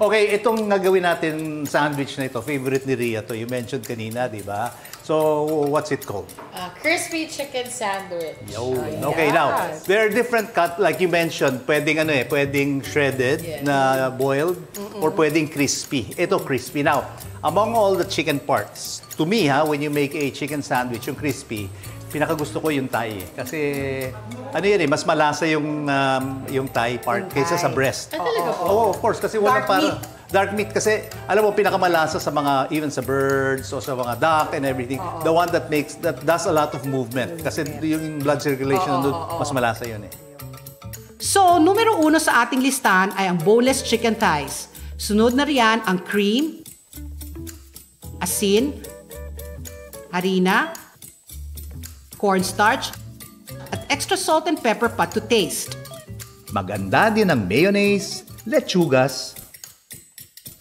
Okay, itong gagawin natin sandwich na ito, favorite ni Rhea to. You mentioned kanina, di ba? So, what's it called? Crispy chicken sandwich. Okay, now, there are different cut, like you mentioned, pwedeng pwedeng shredded na boiled or pwedeng crispy. Ito crispy. Now, among all the chicken parts, to me, when you make a chicken sandwich, yung crispy, pinakagusto ko yung thigh. Kasi, mas malasa yung thigh part kaysa sa breast. Talaga po? Oh, of course, kasi wala para... Dark meat kasi, alam mo, pinakamalasa sa mga, even sa birds o sa mga duck and everything. The one that does a lot of movement. Kasi yung blood circulation doon, mas malasa yun eh. So, numero 1 sa ating listahan ay ang boneless chicken thighs. Sunod na riyan ang cream, asin, harina, cornstarch, at extra salt and pepper pa to taste. Maganda din ang mayonnaise, lechugas,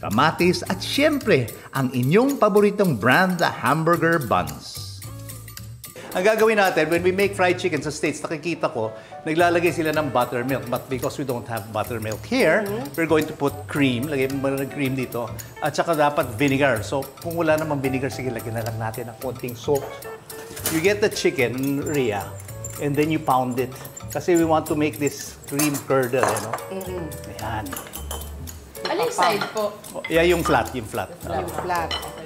kamatis at siyempre ang inyong paboritong brand na hamburger buns. Ang gagawin natin, when we make fried chicken sa States, nakikita ko, naglalagay sila ng buttermilk. But because we don't have buttermilk here, we're going to put cream. Lagay mo ng cream dito. At saka dapat vinegar. So kung wala namang vinegar, sige, lagyan na lang natin ng konting salt. You get the chicken, Rhea, and then you pound it. Kasi we want to make this cream curdle, Ayan. Aling side po? Yeah, yung flat. Yung flat. Okay.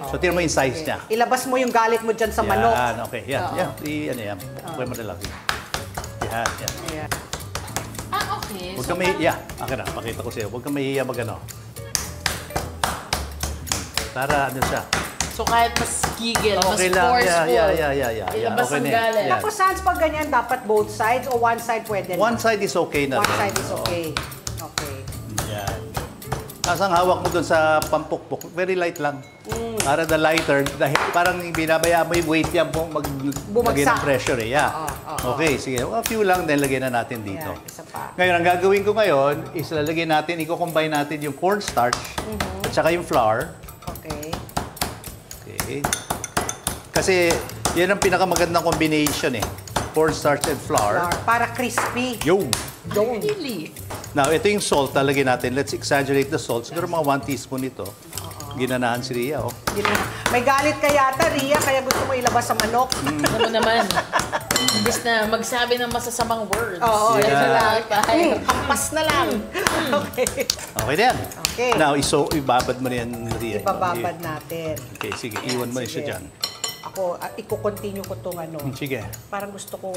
So, tira mo yung size niya. Ilabas mo yung galit mo dyan sa manok. Yan, okay. Yan. Yan. Pwede mo na lang. Yan. Okay. Huwag kang mahihiya. Akin na, pakita ko sa'yo. Huwag kang mahihiya mag-ano. Para ano siya. So, kahit mas gigil, mas okay lang. forceful. Yeah. Ilabas ang galit. Tapos, Sans, pag ganyan, dapat both sides o one side pwede na? One side is okay na. One side is okay. Okay. Yan. Tapos ang hawak mo doon sa pampukpok, very light lang. Para the lighter, dahil parang binabaya mo yung weight niya maglagay ng pressure eh. Okay, sige. A few lang, then lagyan na natin dito. Isa pa. Ngayon, ang gagawin ko ngayon is lalagyan natin, i-combine natin yung cornstarch at saka yung flour. Okay. Kasi yan ang pinakamagandang combination eh. Cornstarch and flour. Para crispy. Yung. Really? Now, ito yung salt, talagyan natin. Let's exaggerate the salt. Siguro mga 1 teaspoon ito. Ginanahan si Rhea, May galit ka yata, Rhea, kaya gusto mo ilabas sa manok. Ano naman? Imbis na magsabi ng masasamang words. Oo, yan na lang. Hampas na lang. Okay. Okay na yan. Okay. Now, ibabad mo na yan, Rhea. Ibababad natin. Okay, sige. Iwan mo na siya dyan. Ako, i-continue ko itong ano. Sige. Parang gusto ko...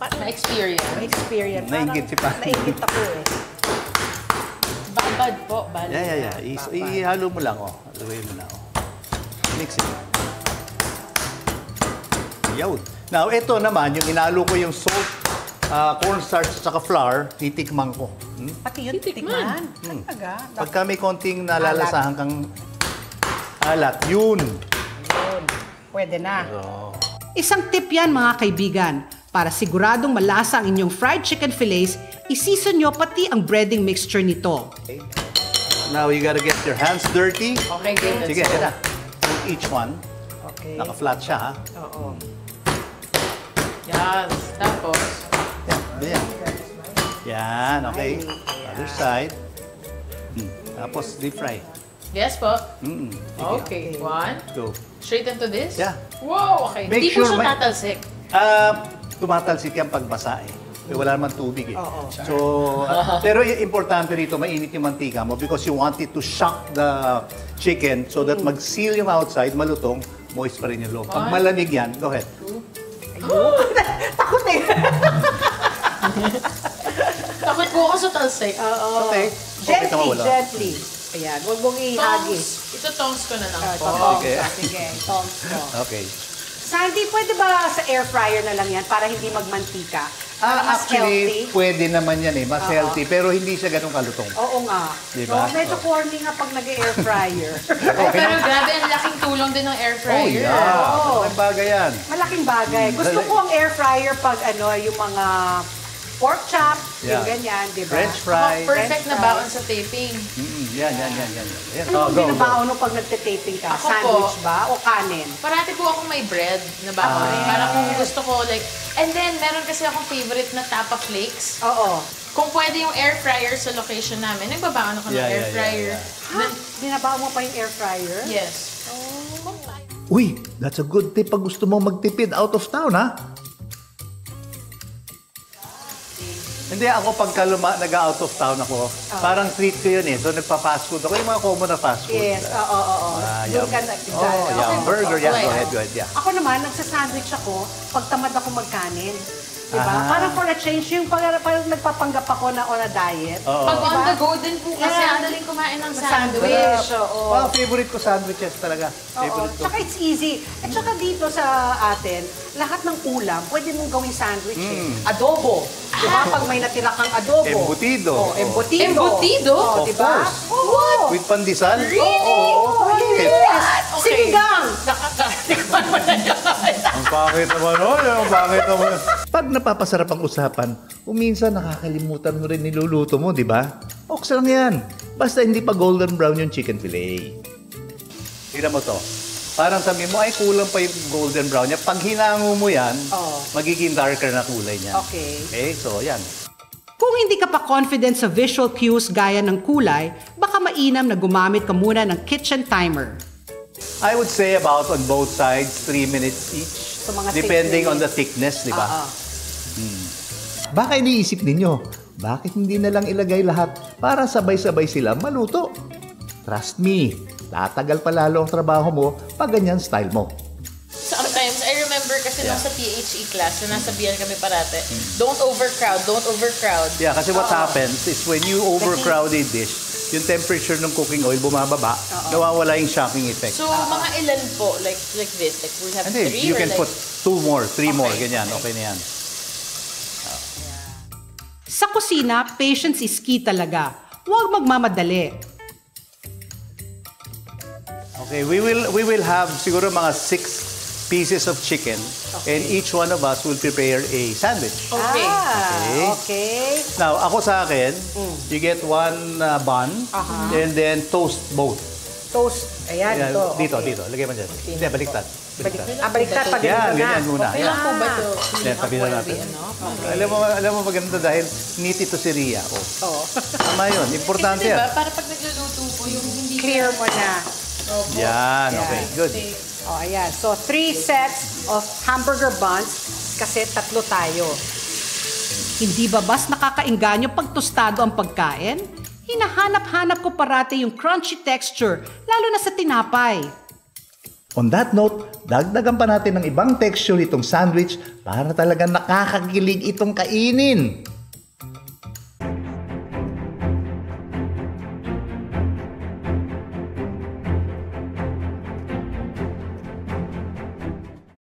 Ma-experience. Ma-experience. Nainggit si Pa. Nainggit ako eh. Babad po. Bad. Yeah. Ihalo mo lang, Haluin mo na, Mix it. Yun. Now, ito naman, yung inalo ko yung salt, cornstarch at saka flour, titikman ko. Pati yun, titikman. Talaga. Pagka may konting nalalasahan kang alat, yun. Pwede na. Isang tip yan, mga kaibigan. Para siguradong malasa ang inyong fried chicken fillets, i-season nyo pati ang breading mixture nito. Okay. Now, you gotta get your hands dirty. Okay, good. Sige, yan na. Each one. Okay. Naka-flat siya, ha? Oo. Yes. Tapos? Yan. Yan, okay. Other side. Tapos, deep fry. Yes po. Okay. Okay. 1. Go. Straight into this? Yeah. Wow, okay. Make Hindi po sure siya tatalsik. Tumatalsik yan pag basa eh. Wala naman tubig eh. Oo. So, pero importante rito, mainit yung mantika mo because you want it to shock the chicken so that mag-seal yung outside, malutong, moist pa rin yung loob. Pag malamig yan, go ahead. Takot eh. Takot po ako sa talsik. Okay. Gently. Ayan, huwag mong ihagis. Ito tongs ko na lang po. Sige, tongs ko. Okay. Sandy, pwede ba sa air fryer na lang yan para hindi magmantika? Mas Actually, healthy? pwede naman yan eh. Mas healthy. Pero hindi siya ganun kalutong. Oo nga. Diba? So, medyo corny nga pag nag-air fryer. Pero grabe, ang laking tulong din ng air fryer. Oh, Ang bagay yan. Malaking bagay. Gusto ko ang air fryer pag yung mga pork chop, yung ganyan, di ba? French fries. Perfect na baon sa taping. Yan. Ano yung binabaon mo pag nagte-taping ka? Ako Sandwich po. ba? O kanin? Parati po akong may bread na baon. Para kung gusto ko, like... And then, meron kasi akong favorite na tapa flakes. Oo. Kung pwede yung air fryer sa location namin, nagbabaon ako ng air fryer. Ha? Binabaw mo pa yung air fryer? Yes. Uy, that's a good tip pag gusto mo magtipid out of town, ha? Hindi, ako pagka nag-out of town ako, parang treat ko yun eh. So, nagpa-fast food ako. Yung mga common na fast food. Yes, oo. Doon ka na. Burger. Yeah, go ahead. Yeah. Ako naman, nagsasandwich ako pag tamad ako magkanin. Diba? Parang for a change, yung parang nagpapanggap ako na on a diet. Pag on the go din po kasi ang daling kumain ng sandwich. Wow, favorite ko sandwiches talaga. Favorite ko. Tsaka it's easy. At tsaka dito sa atin, lahat ng ulam, pwede mong gawing sandwich eh. Adobo. Diba? Pag may natira kang adobo. Embutido. Embutido. Embutido? Of Diba? course. Oo. With pandesal? Oo. Yes. Sinigang. Nakakatikman mo na yun. Ang pangit naman, ang pangit naman. Pag napapasarap ang usapan, minsan nakakalimutan mo rin niluluto mo, di ba? Oks lang yan. Basta hindi pa golden brown yung chicken fillet. Tignan mo to. Parang sabi mo, ay kulang pa yung golden brown niya. Pag hinango mo yan, magiging darker na kulay niya. Okay, so yan. Kung hindi ka pa confident sa visual cues gaya ng kulay, baka mainam na gumamit ka muna ng kitchen timer. I would say about on both sides, 3 minutes each. So, mga depending on the thickness, di ba? Baka iniisip ninyo, bakit hindi na lang ilagay lahat para sabay-sabay sila maluto? Trust me, tatagal pa lalo ang trabaho mo pag ganyan style mo. Sometimes, I remember kasi nung sa PHE class, na nasabihan kami parate, don't overcrowd. Yeah, kasi what happens is when you overcrowd a dish, yung temperature ng cooking oil bumababa, nawawala yung shocking effect. So, mga ilan po, like this, like we have And then, 3 you or can like... put 2 more, 3 more, ganyan, okay na yan. Sa kusina, patience is key talaga. Huwag magmamadali. Okay, we will have siguro mga 6 pieces of chicken, and each one of us will prepare a sandwich. Okay. Okay. Now, ako sa akin, you get 1 bun, and then toast both. Toast. Ayan, ito. Dito. Lagay mo dyan. Hindi, baliktad. Baliktad pag Yan, ganito na. ganyan muna. Okay lang po ba ito? Yan, tabi na natin. Alam mo maganda dahil neat ito si Ria. Tama yun. Importante Kasi yan. diba, para pag nagluluto po, yung hindi... Clear mo na. Yan, okay. Good. Ayan. So, 3 sets of hamburger buns kasi 3 tayo. Hindi ba mas nakakainganyo pag tostado ang pagkain? Hinahanap-hanap ko parati yung crunchy texture, lalo na sa tinapay. On that note, dagdagan pa natin ng ibang texture itong sandwich para talagang nakakakilig itong kainin.